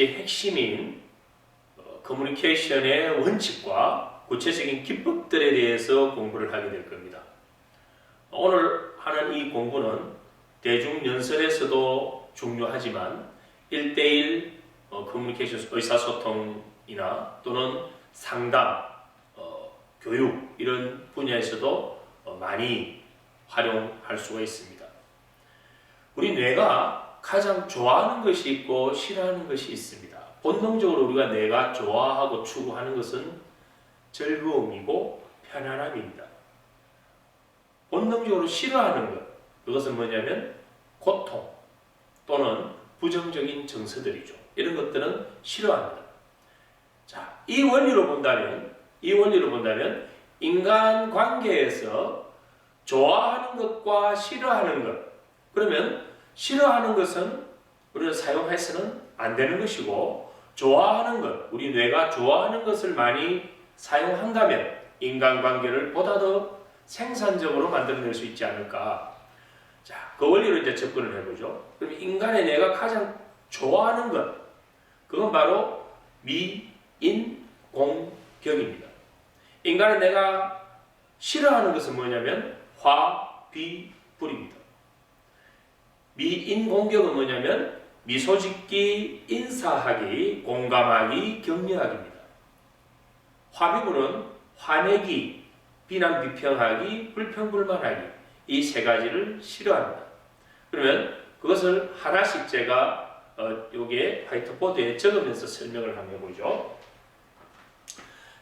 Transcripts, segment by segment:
실제 핵심인 커뮤니케이션의 원칙과 구체적인 기법들에 대해서 공부를 하게 될 겁니다. 오늘 하는 이 공부는 대중연설에서도 중요하지만 1대1 커뮤니케이션 의사소통이나 또는 상담, 교육 이런 분야에서도 많이 활용할 수가 있습니다. 우리 뇌가 가장 좋아하는 것이 있고 싫어하는 것이 있습니다. 본능적으로 우리가 뇌가 좋아하고 추구하는 것은 즐거움이고 편안함입니다. 본능적으로 싫어하는 것, 그것은 뭐냐면 고통 또는 부정적인 정서들이죠. 이런 것들은 싫어합니다. 자, 이 원리로 본다면 인간 관계에서 좋아하는 것과 싫어하는 것, 그러면 싫어하는 것은 우리가 사용해서는 안 되는 것이고, 좋아하는 것, 우리 뇌가 좋아하는 것을 많이 사용한다면 인간관계를 보다 더 생산적으로 만들어낼 수 있지 않을까. 자, 그 원리로 이제 접근을 해보죠. 그럼 인간의 뇌가 가장 좋아하는 것, 그건 바로 미인공격입니다. 인간의 뇌가 싫어하는 것은 뭐냐면 화비불입니다. 미인공격은 뭐냐면 미소 짓기, 인사하기, 공감하기, 격려하기입니다. 화비불은 화내기, 비난 비평하기, 불평불만하기, 이 세 가지를 싫어합니다. 그러면 그것을 하나씩 제가 여기에 화이트보드에 적으면서 설명을 한번 해보죠.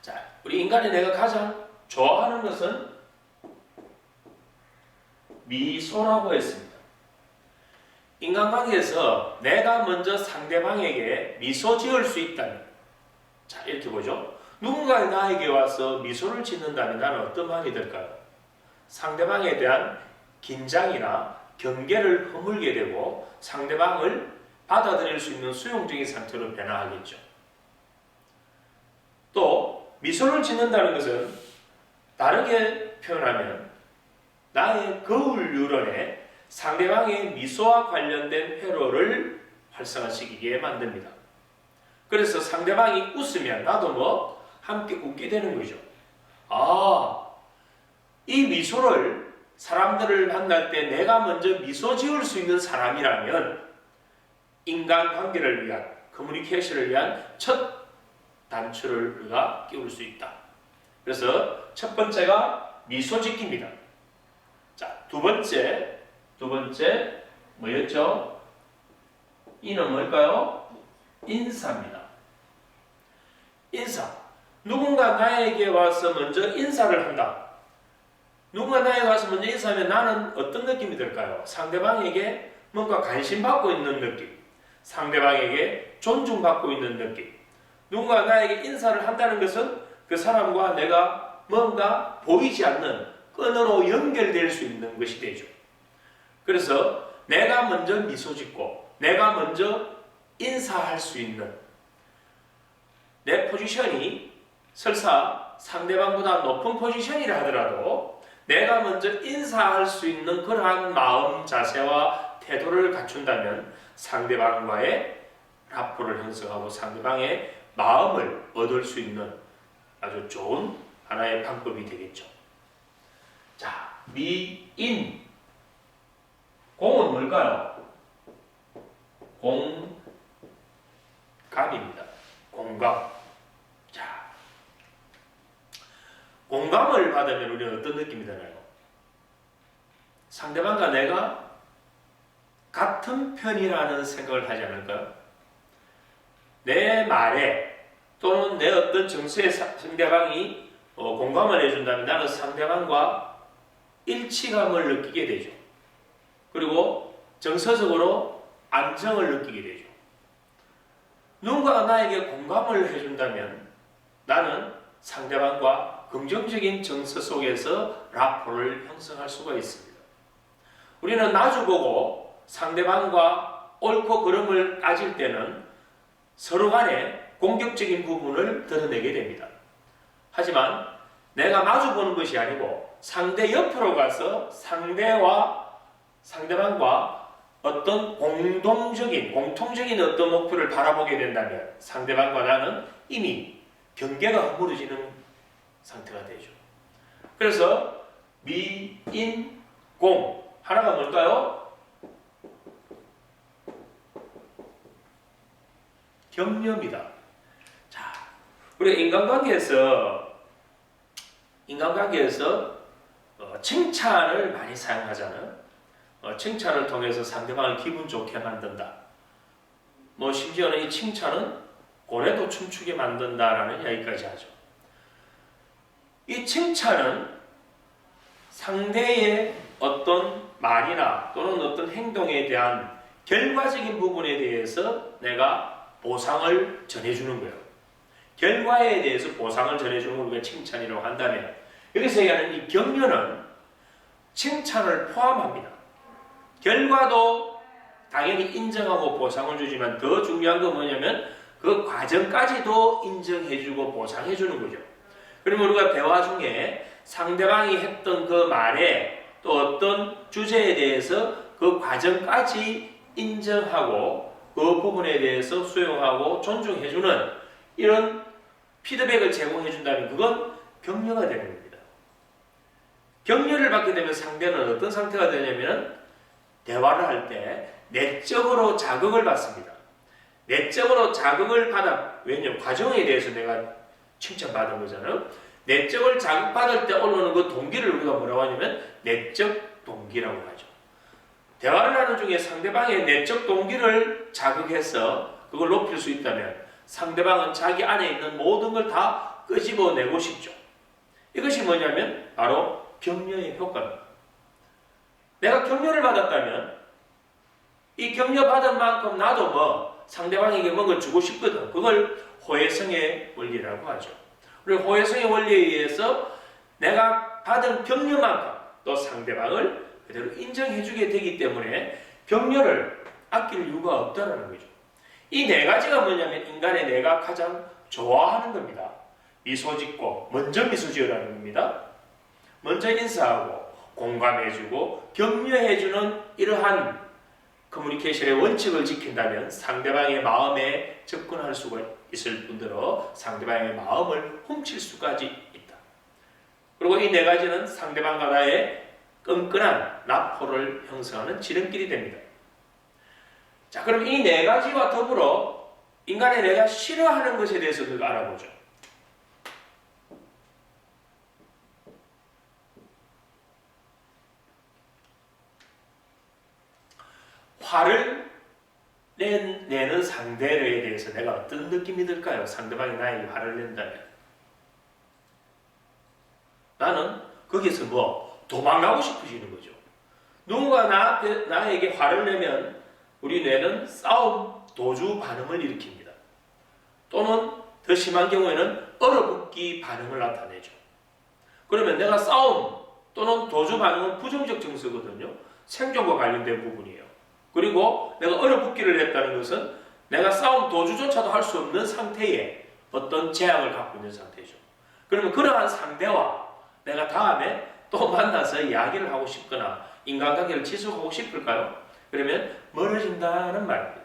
자, 우리 인간의 뇌가 가장 좋아하는 것은 미소라고 했습니다. 인간관계에서 내가 먼저 상대방에게 미소 지을 수 있다면, 자, 이렇게 보죠. 누군가 나에게 와서 미소를 짓는다면 나는 어떤 마음이 들까요? 상대방에 대한 긴장이나 경계를 허물게 되고 상대방을 받아들일 수 있는 수용적인 상태로 변화하겠죠. 또 미소를 짓는다는 것은 다르게 표현하면 나의 거울 뉴런에 상대방의 미소와 관련된 회로를 활성화시키게 만듭니다. 그래서 상대방이 웃으면 나도 함께 웃게 되는 거죠. 이 미소를 사람들을 만날 때 내가 먼저 미소 지을 수 있는 사람이라면 인간관계를 위한, 커뮤니케이션을 위한 첫 단추를 우리가 끼울 수 있다. 그래서 첫 번째가 미소 짓기입니다. 자, 두 번째 뭐였죠? 이는 뭘까요? 인사입니다. 인사. 누군가 나에게 와서 먼저 인사를 한다. 누군가 나에게 와서 먼저 인사하면 나는 어떤 느낌이 들까요? 상대방에게 뭔가 관심받고 있는 느낌, 상대방에게 존중받고 있는 느낌. 누군가 나에게 인사를 한다는 것은 그 사람과 내가 뭔가 보이지 않는 끈으로 연결될 수 있는 것이 되죠. 그래서 내가 먼저 미소 짓고 내가 먼저 인사할 수 있는, 내 포지션이 설사 상대방보다 높은 포지션이라 하더라도 내가 먼저 인사할 수 있는 그러한 마음 자세와 태도를 갖춘다면 상대방과의 라포를 형성하고 상대방의 마음을 얻을 수 있는 아주 좋은 하나의 방법이 되겠죠. 자, 미인. 공은 뭘까요? 공감입니다. 공감. 자, 공감을 받으면 우리는 어떤 느낌이 드나요? 상대방과 내가 같은 편이라는 생각을 하지 않을까요? 내 말에 또는 내 어떤 정서에 상대방이 공감을 해준다면 나는 상대방과 일치감을 느끼게 되죠. 그리고 정서적으로 안정을 느끼게 되죠. 누군가가 나에게 공감을 해준다면 나는 상대방과 긍정적인 정서 속에서 라포를 형성할 수가 있습니다. 우리는 마주보고 상대방과 옳고 그름을 따질 때는 서로 간에 공격적인 부분을 드러내게 됩니다. 하지만 내가 마주보는 것이 아니고 상대 옆으로 가서 상대방과 어떤 공통적인 어떤 목표를 바라보게 된다면 상대방과 나는 이미 경계가 허물어지는 상태가 되죠. 그래서 미, 인, 공 하나가 뭘까요? 격려입니다. 자, 우리 인간관계에서 칭찬을 많이 사용하잖아요. 칭찬을 통해서 상대방을 기분 좋게 만든다. 심지어는 이 칭찬은 고래도 춤추게 만든다라는 이야기까지 하죠. 이 칭찬은 상대의 어떤 말이나 또는 어떤 행동에 대한 결과적인 부분에 대해서 내가 보상을 전해주는 거예요. 결과에 대해서 보상을 전해주는 걸 우리가 칭찬이라고 한다면, 여기서 얘기하는 이 격려는 칭찬을 포함합니다. 결과도 당연히 인정하고 보상을 주지만 더 중요한 건 뭐냐면 그 과정까지도 인정해주고 보상해주는 거죠. 그러면 우리가 대화 중에 상대방이 했던 그 말에 또 어떤 주제에 대해서 그 과정까지 인정하고 그 부분에 대해서 수용하고 존중해주는 이런 피드백을 제공해준다면 그건 격려가 되는 겁니다. 격려를 받게 되면 상대는 어떤 상태가 되냐면 대화를 할 때 내적으로 자극을 받습니다. 내적으로 자극을 받아, 왜냐면 과정에 대해서 내가 칭찬받은 거잖아요. 내적을 자극받을 때 올라오는 그 동기를 우리가 뭐라고 하냐면 내적 동기라고 하죠. 대화를 하는 중에 상대방의 내적 동기를 자극해서 그걸 높일 수 있다면 상대방은 자기 안에 있는 모든 걸 다 끄집어내고 싶죠. 이것이 뭐냐면 바로 격려의 효과입니다. 내가 격려를 받았다면 이 격려받은 만큼 나도 상대방에게 뭔가 주고 싶거든. 그걸 호혜성의 원리라고 하죠. 그리고 호혜성의 원리에 의해서 내가 받은 격려만큼 또 상대방을 그대로 인정해주게 되기 때문에 격려를 아낄 이유가 없다는 거죠. 이 네 가지가 뭐냐면 인간의 내가 가장 좋아하는 겁니다. 미소 짓고 먼저 미소 지으라는 겁니다. 먼저 인사하고 공감해주고 격려해주는 이러한 커뮤니케이션의 원칙을 지킨다면 상대방의 마음에 접근할 수가 있을 뿐더러 상대방의 마음을 훔칠 수까지 있다. 그리고 이 네 가지는 상대방과 나의 끈끈한 나포를 형성하는 지름길이 됩니다. 자, 그럼 이 네 가지와 더불어 인간의 내가 싫어하는 것에 대해서도 알아보죠. 화를 내는 상대에 대해서 내가 어떤 느낌이 들까요? 상대방이 나에게 화를 낸다면 나는 거기서 도망가고 싶어지는 거죠. 누군가 나에게 화를 내면 우리 뇌는 싸움, 도주 반응을 일으킵니다. 또는 더 심한 경우에는 얼어붙기 반응을 나타내죠. 그러면 내가 싸움 또는 도주 반응은 부정적 증서거든요. 생존과 관련된 부분이에요. 그리고 내가 얼어붙기를 했다는 것은 내가 싸움 도주조차도 할 수 없는 상태에 어떤 재앙을 갖고 있는 상태죠. 그러면 그러한 상대와 내가 다음에 또 만나서 이야기를 하고 싶거나 인간관계를 지속하고 싶을까요? 그러면 멀어진다는 말입니다.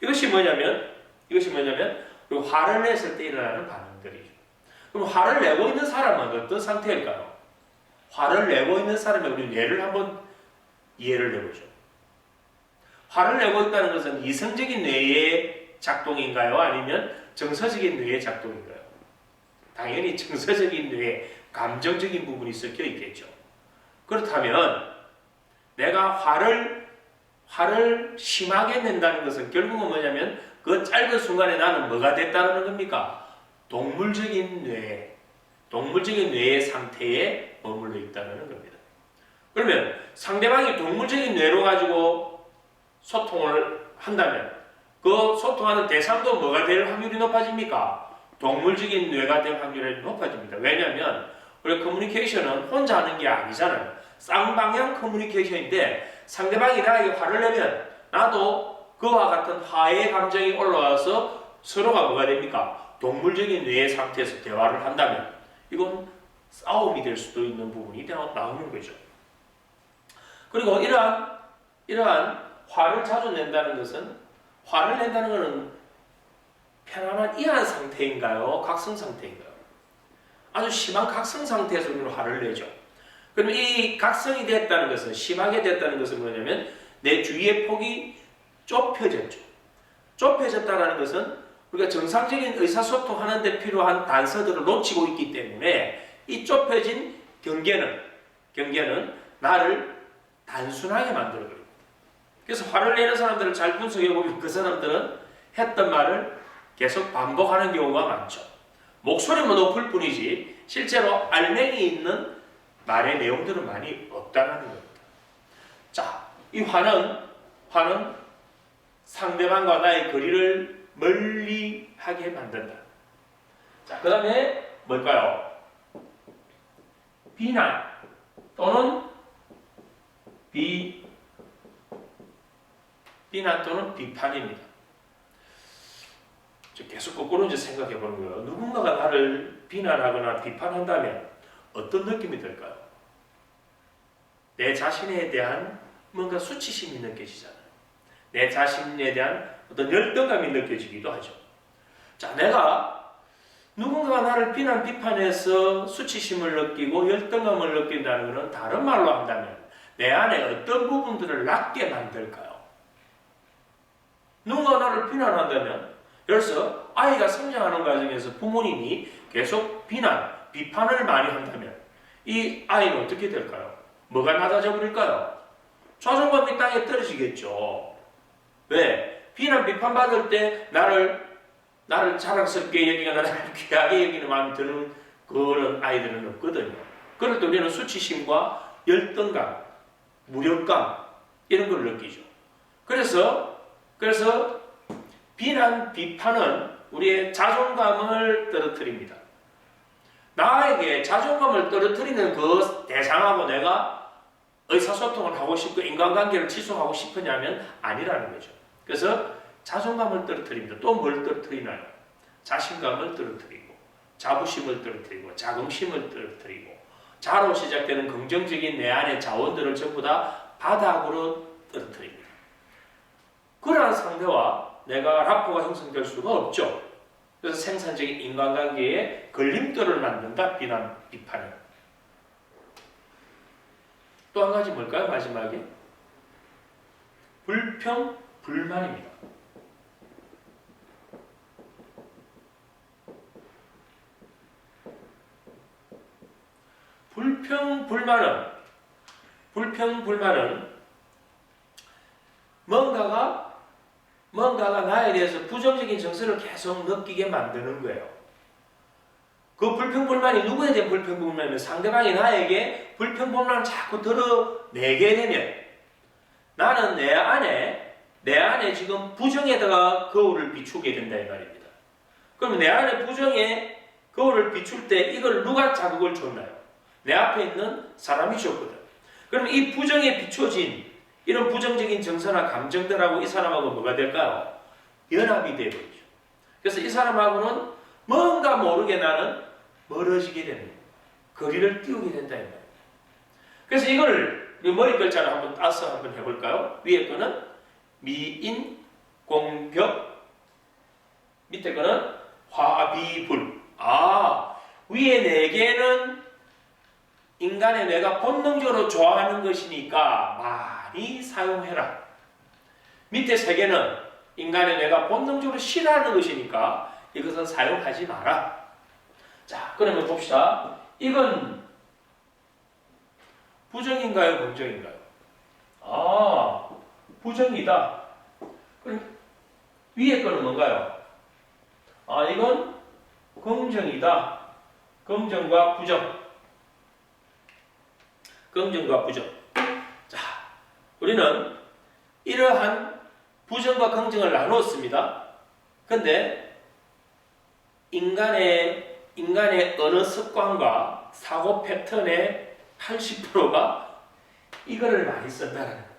이것이 뭐냐면 그리고 화를 냈을 때 일어나는 반응들이죠. 그럼 화를 내고 있는 사람은 어떤 상태일까요? 화를 내고 있는 사람의 우리 뇌를 한번 이해를 해보죠. 화를 내고 있다는 것은 이성적인 뇌의 작동인가요? 아니면 정서적인 뇌의 작동인가요? 당연히 정서적인 뇌에 감정적인 부분이 섞여 있겠죠. 그렇다면 내가 화를 심하게 낸다는 것은 결국은 뭐냐면 그 짧은 순간에 나는 뭐가 됐다는 겁니까? 동물적인 뇌의 상태에 머물러 있다는 겁니다. 그러면 상대방이 동물적인 뇌로 가지고 소통을 한다면 그 소통하는 대상도 뭐가 될 확률이 높아집니까? 동물적인 뇌가 될 확률이 높아집니다. 왜냐하면 우리 커뮤니케이션은 혼자 하는 게 아니잖아요. 쌍방향 커뮤니케이션인데 상대방이 나에게 화를 내면 나도 그와 같은 화해의 감정이 올라와서 서로가 뭐가 됩니까? 동물적인 뇌의 상태에서 대화를 한다면 이건 싸움이 될 수도 있는 부분이 나오는 거죠. 그리고 이러한 화를 자주 낸다는 것은 화를 낸다는 것은 편안한 이한 상태인가요? 각성 상태인가요? 아주 심한 각성 상태에서 우리는 화를 내죠. 그럼 이 각성이 됐다는 것은 심하게 됐다는 것은 뭐냐면 내 주위의 폭이 좁혀졌죠. 좁혀졌다는 것은 우리가 정상적인 의사소통하는 데 필요한 단서들을 놓치고 있기 때문에 이 좁혀진 경계는 나를 단순하게 만들어버립니다. 그래서 화를 내는 사람들을 잘 분석해보면 그 사람들은 했던 말을 계속 반복하는 경우가 많죠. 목소리만 높을 뿐이지 실제로 알맹이 있는 말의 내용들은 많이 없다는 겁니다. 자, 이 화는 상대방과 나의 거리를 멀리 하게 만든다. 자, 그 다음에 뭘까요? 비난 또는 비난 또는 비판입니다. 계속 거꾸로 이제 생각해 보는 거예요. 누군가가 나를 비난하거나 비판한다면 어떤 느낌이 들까요? 내 자신에 대한 뭔가 수치심이 느껴지잖아요. 내 자신에 대한 어떤 열등감이 느껴지기도 하죠. 자, 내가 누군가가 나를 비난, 비판해서 수치심을 느끼고 열등감을 느낀다는 것은 다른 말로 한다면 내 안에 어떤 부분들을 낮게 만들까요? 누군가 나를 비난한다면 그래서 아이가 성장하는 과정에서 부모님이 계속 비난, 비판을 많이 한다면 이 아이는 어떻게 될까요? 뭐가 낮아져 버릴까요? 자존감이 땅에 떨어지겠죠. 왜? 비난, 비판받을 때 나를 자랑스럽게 여기거나 나를 귀하게 여기는 마음이 드는 그런 아이들은 없거든요. 그럴 때 우리는 수치심과 열등감, 무력감 이런 걸 느끼죠. 그래서 비난, 비판은 우리의 자존감을 떨어뜨립니다. 나에게 자존감을 떨어뜨리는 그 대상하고 내가 의사소통을 하고 싶고 인간관계를 지속하고 싶으냐면 아니라는 거죠. 그래서 자존감을 떨어뜨립니다. 또 뭘 떨어뜨리나요? 자신감을 떨어뜨리고 자부심을 떨어뜨리고 자긍심을 떨어뜨리고 자로 시작되는 긍정적인 내 안의 자원들을 전부 다 바닥으로 떨어뜨립니다. 그러한 상태와 내가 라포가 형성될 수가 없죠. 그래서 생산적인 인간관계에 걸림돌을 만든다. 비난, 비판이. 또 한 가지 뭘까요? 마지막에 불평, 불만입니다. 불평, 불만은 뭔가가 나에 대해서 부정적인 정서를 계속 느끼게 만드는 거예요. 그 불평불만이 누구에 대한 불평불만이면 상대방이 나에게 불평불만을 자꾸 드러내게 되면 나는 내 안에 지금 부정에다가 거울을 비추게 된다 이 말입니다. 그러면 내 안에 부정에 거울을 비출 때 이걸 누가 자극을 줬나요? 내 앞에 있는 사람이 줬거든. 그러면 이 부정에 비춰진 이런 부정적인 정서나 감정들하고 이 사람하고 뭐가 될까요? 연합이 되어버리죠. 그래서 이 사람하고는 뭔가 모르게 나는 멀어지게 되는 거예요. 거리를 띄우게 된다. 그래서 이걸 머리 글자를 한번 따서 한번 해볼까요? 위에 거는 미인, 공격, 밑에 거는 화비불. 위에 네 개는 인간의 뇌가 본능적으로 좋아하는 것이니까 많이 사용해라. 밑에 세 개는 인간의 뇌가 본능적으로 싫어하는 것이니까 이것은 사용하지 마라. 자, 그러면 봅시다. 이건 부정인가요? 긍정인가요? 부정이다. 그럼 위에 거는 뭔가요? 이건 긍정이다. 긍정과 부정. 긍정과 부정. 자, 우리는 이러한 부정과 긍정을 나누었습니다. 근데 인간의 어느 습관과 사고 패턴의 80%가 이거를 많이 쓴다는 겁니다.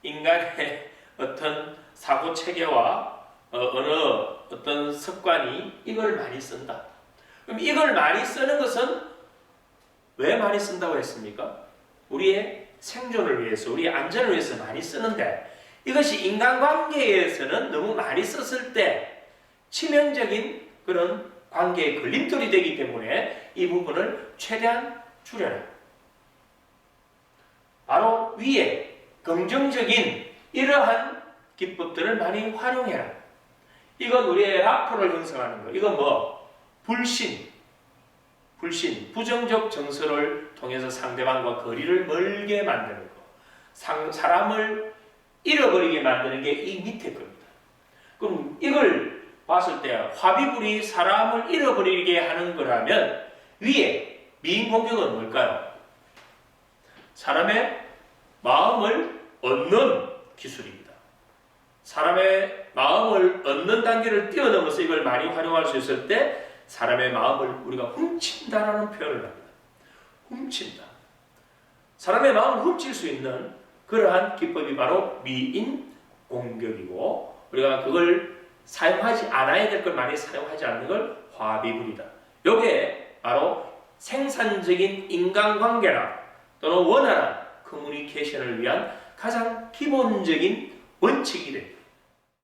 인간의 어떤 사고 체계와 어느 어떤 습관이 이걸 많이 쓴다. 그럼 이걸 많이 쓰는 것은 왜 많이 쓴다고 했습니까? 우리의 생존을 위해서, 우리 안전을 위해서 많이 쓰는데 이것이 인간관계에서는 너무 많이 썼을 때 치명적인 그런 관계의 걸림돌이 되기 때문에 이 부분을 최대한 줄여라. 바로 위에 긍정적인 이러한 기법들을 많이 활용해라. 이건 우리의 라포를 형성하는 거. 이건 뭐? 불신, 부정적 정서를 통해서 상대방과 거리를 멀게 만드는 거. 사람을 잃어버리게 만드는 게 이 밑에 겁니다. 그럼 이걸 봤을 때 화비불이 사람을 잃어버리게 하는 거라면 위에 미인 공격은 뭘까요? 사람의 마음을 얻는 기술입니다. 사람의 마음을 얻는 단계를 뛰어넘어서 이걸 많이 활용할 수 있을 때 사람의 마음을 우리가 훔친다라는 표현을 합니다. 훔친다. 사람의 마음을 훔칠 수 있는 그러한 기법이 바로 미인 공격이고 우리가 그걸 사용하지 않아야 될 걸 많이 사용하지 않는 걸 화비불이다. 이게 바로 생산적인 인간관계나 또는 원활한 커뮤니케이션을 위한 가장 기본적인 원칙이 됩니다.